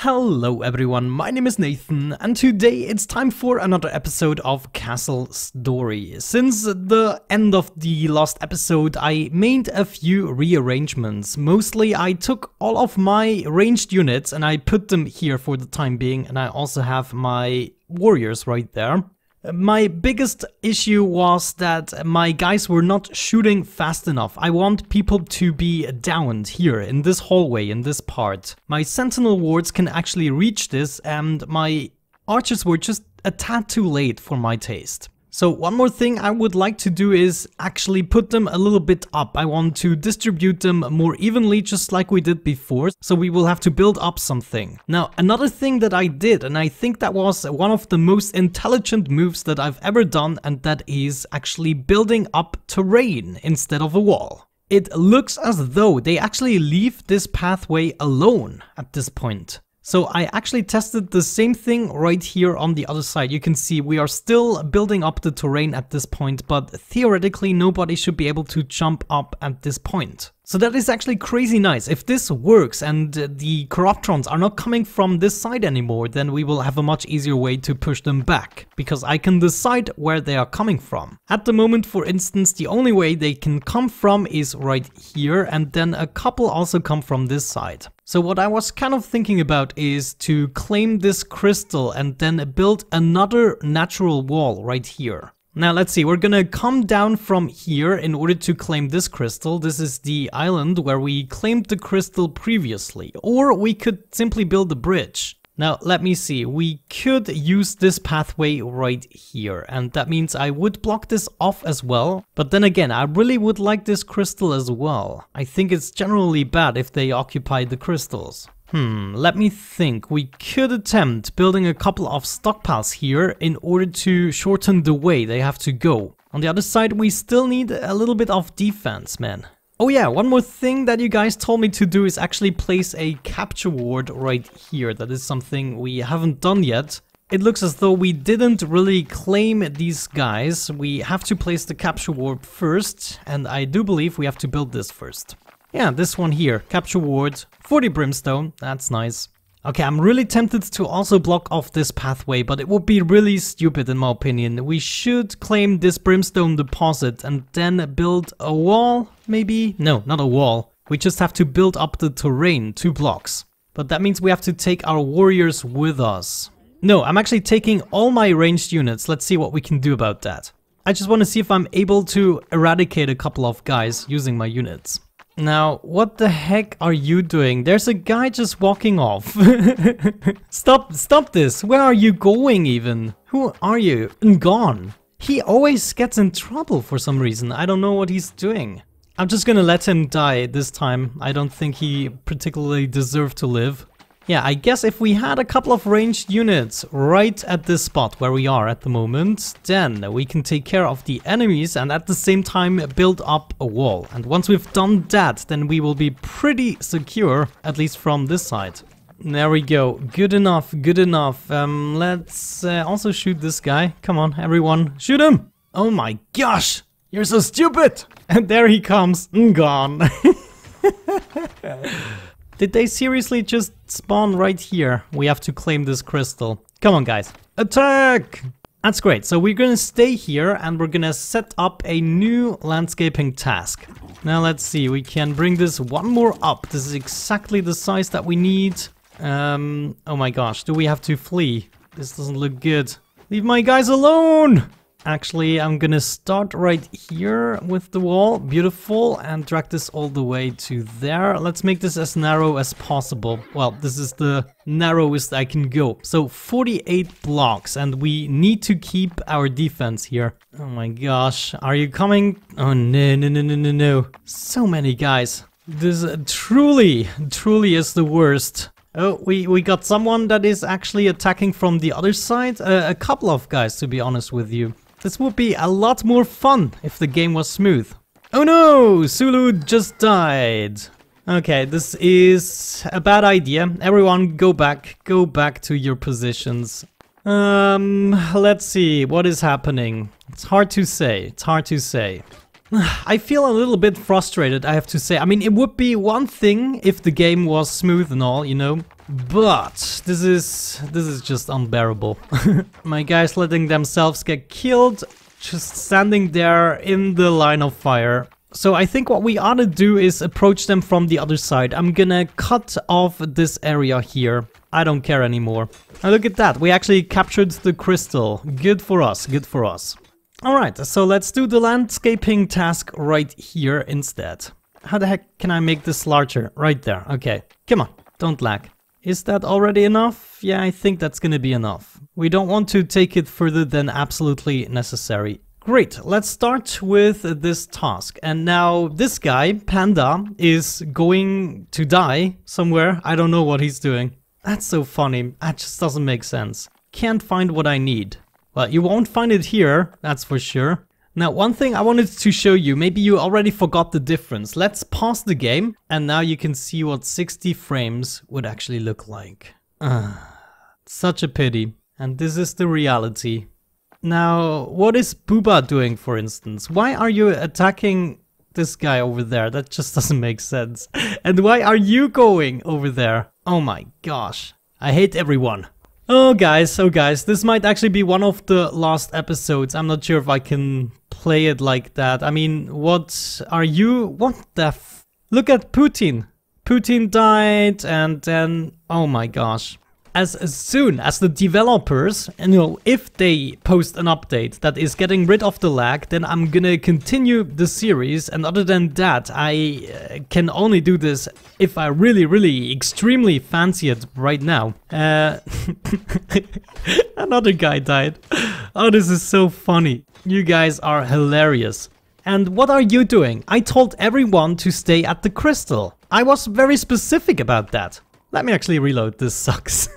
Hello everyone, my name is Nathan and today it's time for another episode of Castle Story. Since the end of the last episode I made a few rearrangements. Mostly I took all of my ranged units and I put them here for the time being, and I also have my warriors right there. My biggest issue was that my guys were not shooting fast enough. I want people to be downed here in this hallway, in this part. My sentinel wards can actually reach this and my archers were just a tad too late for my taste. So one more thing I would like to do is actually put them a little bit up. I want to distribute them more evenly, just like we did before, so we will have to build up something. Now, another thing that I did, and I think that was one of the most intelligent moves that I've ever done, and that is actually building up terrain instead of a wall. It looks as though they actually leave this pathway alone at this point. So I actually tested the same thing right here on the other side. You can see we are still building up the terrain at this point, but theoretically nobody should be able to jump up at this point. So that is actually crazy nice. If this works and the Corruptrons are not coming from this side anymore, then we will have a much easier way to push them back, because I can decide where they are coming from. At the moment, for instance, the only way they can come from is right here, and then a couple also come from this side. So what I was kind of thinking about is to claim this crystal and then build another natural wall right here. Now let's see, we're gonna come down from here in order to claim this crystal. This is the island where we claimed the crystal previously, or we could simply build a bridge. Now let me see, we could use this pathway right here, and that means I would block this off as well. But then again, I really would like this crystal as well. I think it's generally bad if they occupy the crystals. Let me think. We could attempt building a couple of stockpiles here in order to shorten the way they have to go. On the other side, we still need a little bit of defense, man. Oh yeah, one more thing that you guys told me to do is actually place a capture ward right here. That is something we haven't done yet. It looks as though we didn't really claim these guys. We have to place the capture ward first, and I do believe we have to build this first. Yeah, this one here, capture ward, 40 brimstone, that's nice. Okay, I'm really tempted to also block off this pathway, but it would be really stupid in my opinion. We should claim this brimstone deposit and then build a wall, maybe? No, not a wall. We just have to build up the terrain, 2 blocks. But that means we have to take our warriors with us. No, I'm actually taking all my ranged units. Let's see what we can do about that. I just want to see if I'm able to eradicate a couple of guys using my units. Now, what the heck are you doing? There's a guy just walking off. Stop this. Where are you going even? Who are you? And gone. He always gets in trouble for some reason. I don't know what he's doing. I'm just gonna let him die this time. I don't think he particularly deserved to live. Yeah, I guess if we had a couple of ranged units right at this spot where we are at the moment, then we can take care of the enemies and at the same time build up a wall. And once we've done that, then we will be pretty secure, at least from this side. There we go. Good enough, good enough. Let's also shoot this guy. Come on, everyone, shoot him! Oh my gosh, you're so stupid! And there he comes, gone. Did they seriously just spawn right here? We have to claim this crystal. Come on, guys. Attack! That's great. So we're gonna stay here and we're gonna set up a new landscaping task. Now let's see. We can bring this one more up. This is exactly the size that we need. Oh my gosh. Do we have to flee? This doesn't look good. Leave my guys alone! Actually, I'm gonna start right here with the wall. Beautiful. And drag this all the way to there. Let's make this as narrow as possible. Well, this is the narrowest I can go. So 48 blocks. And we need to keep our defense here. Oh my gosh. Are you coming? Oh no. So many guys. This truly is the worst. Oh, we got someone that is actually attacking from the other side. A couple of guys, to be honest with you. This would be a lot more fun if the game was smooth. Oh no! Zulu just died. Okay, this is a bad idea. Everyone go back to your positions. Let's see what is happening. It's hard to say. I feel a little bit frustrated, I have to say. I mean, it would be one thing if the game was smooth and all, you know, but this is just unbearable. My guys letting themselves get killed, just standing there in the line of fire. So I think what we ought to do is approach them from the other side. I'm gonna cut off this area here. I don't care anymore. Now look at that, we actually captured the crystal. Good for us, good for us. Alright, so let's do the landscaping task right here instead. How the heck can I make this larger? Right there, okay. Come on, don't lag. Is that already enough? Yeah, I think that's gonna be enough. We don't want to take it further than absolutely necessary. Great, let's start with this task. And now this guy, Panda, is going to die somewhere. I don't know what he's doing. That's so funny, that just doesn't make sense. Can't find what I need. Well, you won't find it here, that's for sure. Now, one thing I wanted to show you, maybe you already forgot the difference. Let's pause the game, and now you can see what 60 frames would actually look like. Such a pity. And this is the reality. Now, what is Booba doing, for instance? Why are you attacking this guy over there? That just doesn't make sense. And why are you going over there? Oh my gosh. I hate everyone. Oh guys, this might actually be one of the last episodes. I'm not sure if I can play it like that. I mean, what are you? What the f... Look at Putin. Putin died and then... Oh my gosh. As soon as the developers, you know, if they post an update that is getting rid of the lag, then I'm gonna continue the series. And other than that, I can only do this if I really extremely fancy it right now. Another guy died. Oh, this is so funny. You guys are hilarious. And what are you doing? I told everyone to stay at the crystal. I was very specific about that. Let me actually reload, this sucks.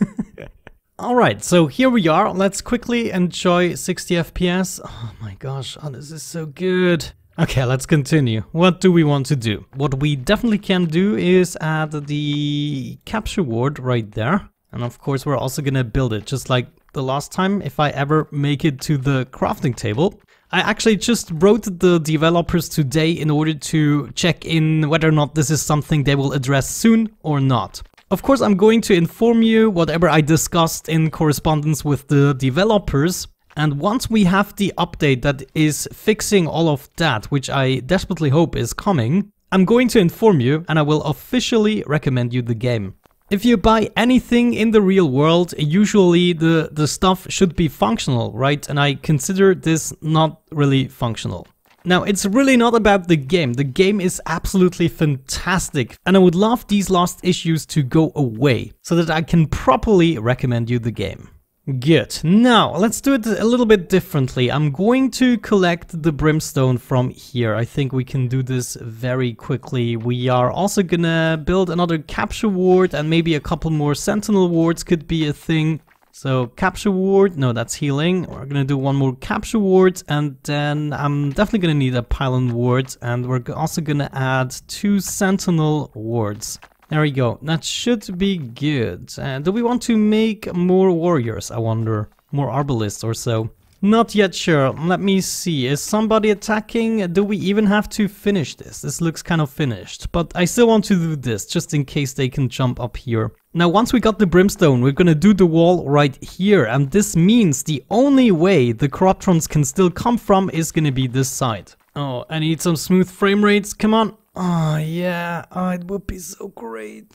Alright, so here we are. Let's quickly enjoy 60 FPS. Oh my gosh, oh, this is so good. Okay, let's continue. What do we want to do? What we definitely can do is add the capture ward right there. And of course, we're also gonna build it just like the last time if I ever make it to the crafting table. I actually just wrote the developers today in order to check in whether or not this is something they will address soon or not. Of course, I'm going to inform you whatever I discussed in correspondence with the developers. And once we have the update that is fixing all of that, which I desperately hope is coming, I'm going to inform you and I will officially recommend you the game. If you buy anything in the real world, usually the stuff should be functional, right? And I consider this not really functional. Now, it's really not about the game. The game is absolutely fantastic. And I would love these lost issues to go away so that I can properly recommend you the game. Good. Now, let's do it a little bit differently. I'm going to collect the brimstone from here. I think we can do this very quickly. We are also gonna build another capture ward and maybe a couple more sentinel wards could be a thing. So capture ward, no, that's healing. We're gonna do one more capture ward and then I'm definitely gonna need a pylon ward and we're also gonna add 2 sentinel wards. There we go, that should be good. Do we want to make more warriors, I wonder? More arbalists or so? Not yet sure, let me see. Is somebody attacking? Do we even have to finish this? This looks kind of finished, but I still want to do this just in case they can jump up here. Now, once we got the brimstone, we're gonna do the wall right here, and this means the only way the Corruptrons can still come from is gonna be this side. Oh, I need some smooth frame rates, come on. Oh yeah, oh, it would be so great.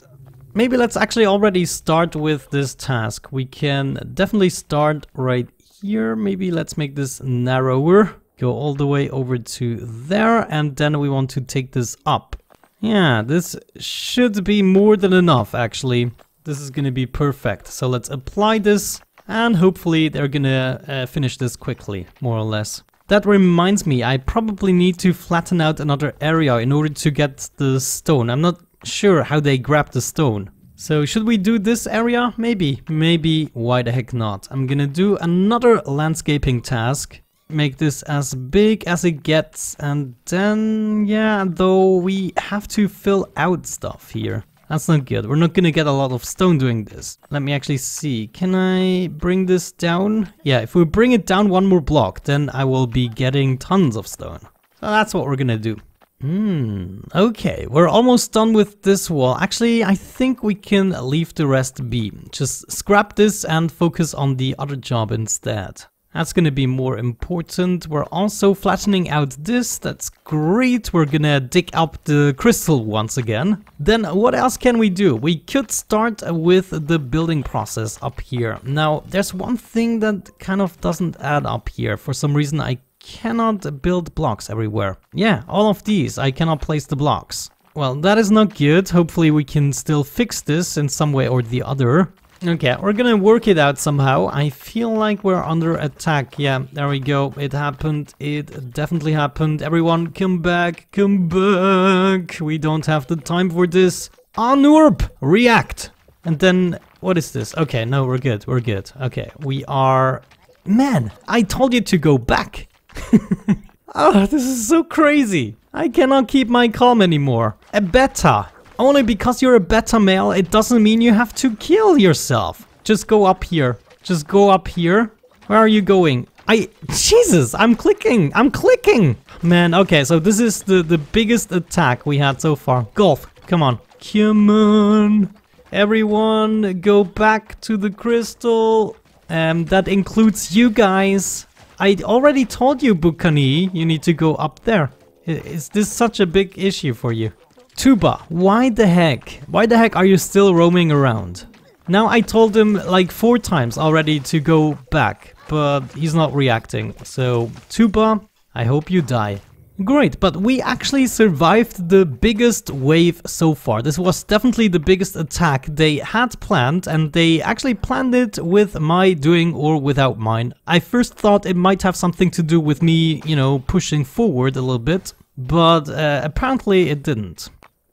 Maybe let's actually already start with this task. We can definitely start right here. Maybe let's make this narrower. Go all the way over to there, and then we want to take this up. Yeah, this should be more than enough, actually. This is gonna be perfect. So let's apply this, and hopefully they're gonna finish this quickly, more or less. That reminds me, I probably need to flatten out another area in order to get the stone. I'm not sure how they grab the stone. So should we do this area? Maybe. Maybe. Why the heck not? I'm gonna do another landscaping task. Make this as big as it gets. And then, yeah, though we have to fill out stuff here. That's not good. We're not gonna get a lot of stone doing this. Let me actually see. Can I bring this down? Yeah, if we bring it down one more block, then I will be getting tons of stone. So that's what we're gonna do. Okay, we're almost done with this wall. Actually, I think we can leave the rest be. Just scrap this and focus on the other job instead. That's gonna be more important. We're also flattening out this. That's great. We're gonna dig up the crystal once again. Then what else can we do? We could start with the building process up here. Now, there's one thing that kind of doesn't add up here. For some reason, I cannot build blocks everywhere. Yeah, all of these, I cannot place the blocks. Well, that is not good. Hopefully we can still fix this in some way or the other. Okay, we're gonna work it out somehow. I feel like we're under attack. Yeah, there we go. It happened. It definitely happened. Everyone, come back. Come back. We don't have the time for this. Anurb! React! And then, what is this? Okay, no, we're good. We're good. Okay, we are... Man, I told you to go back. Oh, this is so crazy. I cannot keep my calm anymore. A beta. Only because you're a beta male, it doesn't mean you have to kill yourself. Just go up here. Just go up here. Where are you going? Jesus, I'm clicking. I'm clicking. Man, okay, so this is the biggest attack we had so far. Golf, come on. Come on. Everyone, go back to the crystal. That includes you guys. I already told you, Bukani, you need to go up there. Is this such a big issue for you? Tuba, why the heck? Why the heck are you still roaming around? Now I told him like 4 times already to go back, but he's not reacting. So, Tuba, I hope you die. Great, but we actually survived the biggest wave so far. This was definitely the biggest attack they had planned, and they actually planned it with my doing or without mine. I first thought it might have something to do with me, you know, pushing forward a little bit, but apparently it didn't.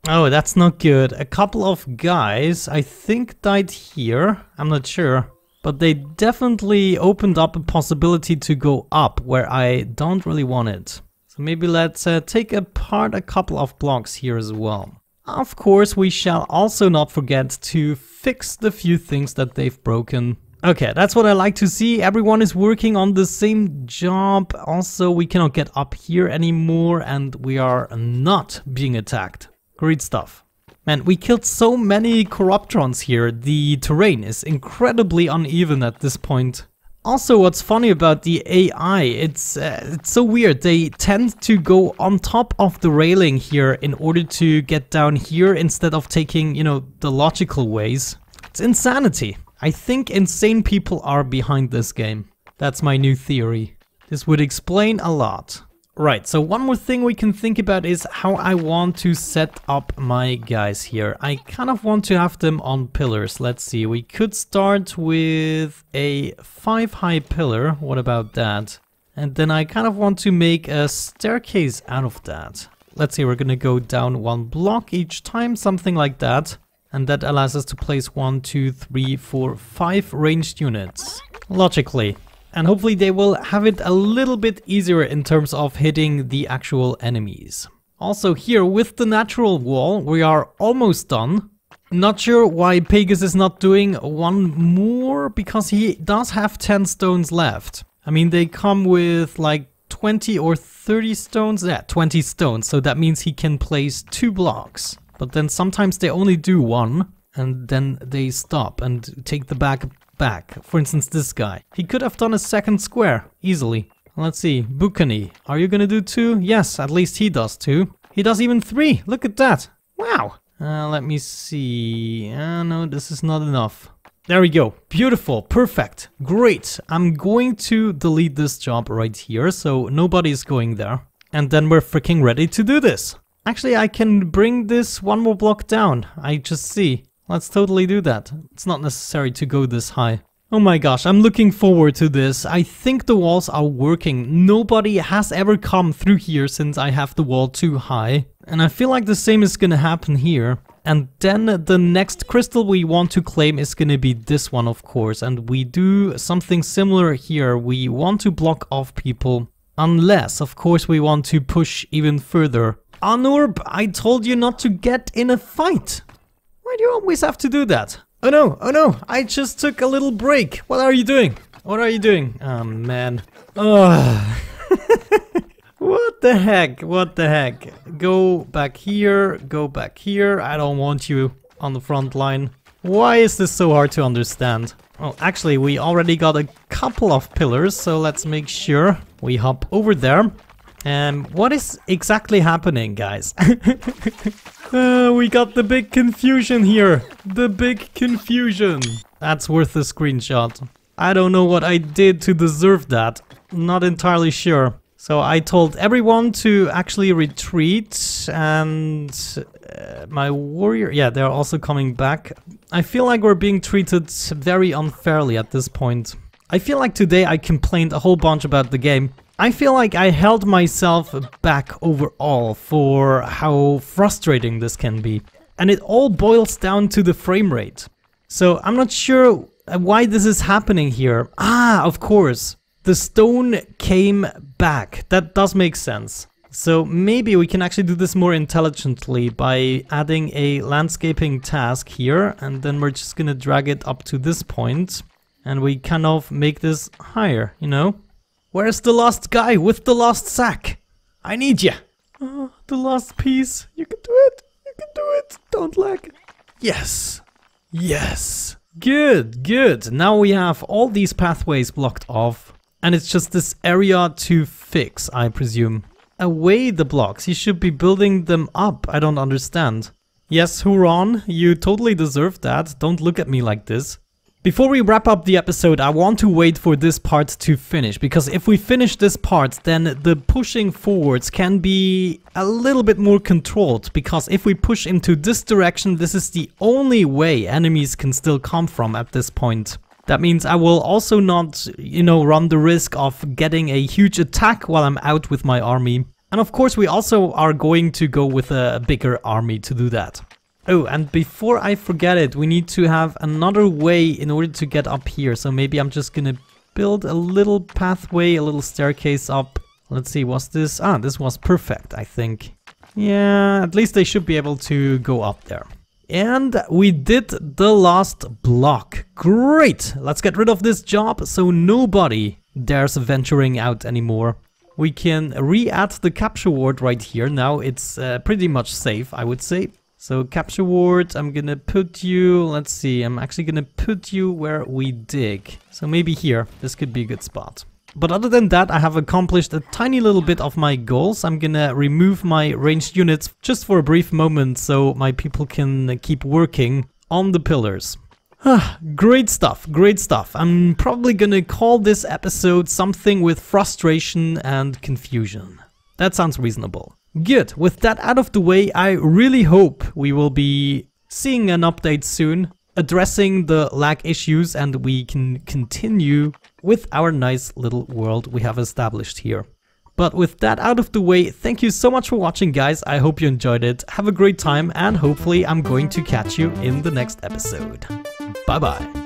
Oh, that's not good. A couple of guys, I think, died here. I'm not sure. But they definitely opened up a possibility to go up where I don't really want it. So maybe let's take apart a couple of blocks here as well. Of course, we shall also not forget to fix the few things that they've broken. Okay, that's what I like to see. Everyone is working on the same job. Also, we cannot get up here anymore and we are not being attacked. Great stuff. Man, we killed so many Corruptrons here. The terrain is incredibly uneven at this point. Also, what's funny about the AI, it's so weird. They tend to go on top of the railing here in order to get down here instead of taking, you know, the logical ways. It's insanity. I think insane people are behind this game. That's my new theory. This would explain a lot. Right, so one more thing we can think about is how I want to set up my guys here. I kind of want to have them on pillars. Let's see, we could start with a 5-high pillar. What about that? And then I kind of want to make a staircase out of that. Let's see, we're gonna go down 1 block each time, something like that. And that allows us to place 1, 2, 3, 4, 5 ranged units. Logically. And hopefully they will have it a little bit easier in terms of hitting the actual enemies. Also here with the natural wall, we are almost done. Not sure why Pegasus is not doing 1 more, because he does have 10 stones left. I mean, they come with like 20 or 30 stones. Yeah, 20 stones. So that means he can place 2 blocks. But then sometimes they only do 1 and then they stop and take the back. For instance, this guy. He could have done a 2nd square easily. Let's see. Bukani, are you gonna do 2? Yes, at least he does 2. He does even 3. Look at that. Wow. Let me see. No, this is not enough. There we go. Beautiful. Perfect. Great. I'm going to delete this job right here, so nobody's going there. And then we're freaking ready to do this. Actually, I can bring this 1 more block down. I just see. Let's totally do that. It's not necessary to go this high. Oh my gosh, I'm looking forward to this. I think the walls are working. Nobody has ever come through here since I have the wall too high. And I feel like the same is gonna happen here. And then the next crystal we want to claim is gonna be this one, of course. And we do something similar here. We want to block off people. Unless, of course, we want to push even further. Anurb, I told you not to get in a fight. Why do you always have to do that? Oh no, I just took a little break. What are you doing? What are you doing? Oh man. What the heck? What the heck? Go back here, go back here. I don't want you on the front line. Why is this so hard to understand? Well, actually, we already got a couple of pillars, so let's make sure we hop over there. And what is exactly happening, guys? We got the big confusion here. The big confusion. That's worth a screenshot. I don't know what I did to deserve that. Not entirely sure. So I told everyone to actually retreat, and my warrior... Yeah, they're also coming back. I feel like we're being treated very unfairly at this point. I feel like today I complained a whole bunch about the game. I feel like I held myself back overall for how frustrating this can be. And it all boils down to the frame rate. So I'm not sure why this is happening here. Ah, of course. The stone came back. That does make sense. So maybe we can actually do this more intelligently by adding a landscaping task here. And then we're just gonna drag it up to this point. And we kind of make this higher, you know? Where's the last guy with the last sack? I need you. Oh, the last piece. You can do it. You can do it. Don't lag. Yes. Yes. Good, good. Now we have all these pathways blocked off. And it's just this area to fix, I presume. Away the blocks. You should be building them up. I don't understand. Yes, Huron, you totally deserve that. Don't look at me like this. Before we wrap up the episode, I want to wait for this part to finish, because if we finish this part, then the pushing forwards can be a little bit more controlled, because if we push into this direction, this is the only way enemies can still come from at this point. That means I will also not, you know, run the risk of getting a huge attack while I'm out with my army. And of course, we also are going to go with a bigger army to do that. Oh, and before I forget it, we need to have another way in order to get up here. So maybe I'm just gonna build a little pathway, a little staircase up. Let's see, was this... Ah, this was perfect, I think. Yeah, at least they should be able to go up there. And we did the last block. Great! Let's get rid of this job so nobody dares venturing out anymore. We can re-add the capture ward right here. Now it's pretty much safe, I would say. So capture ward, I'm gonna put you, let's see, I'm actually gonna put you where we dig. So maybe here, this could be a good spot. But other than that, I have accomplished a tiny little bit of my goals. I'm gonna remove my ranged units just for a brief moment so my people can keep working on the pillars. Great stuff, great stuff. I'm probably gonna call this episode something with frustration and confusion. That sounds reasonable. Good, with that out of the way, I really hope we will be seeing an update soon, addressing the lag issues, and we can continue with our nice little world we have established here. But with that out of the way, thank you so much for watching, guys. I hope you enjoyed it. Have a great time, and hopefully I'm going to catch you in the next episode. Bye bye.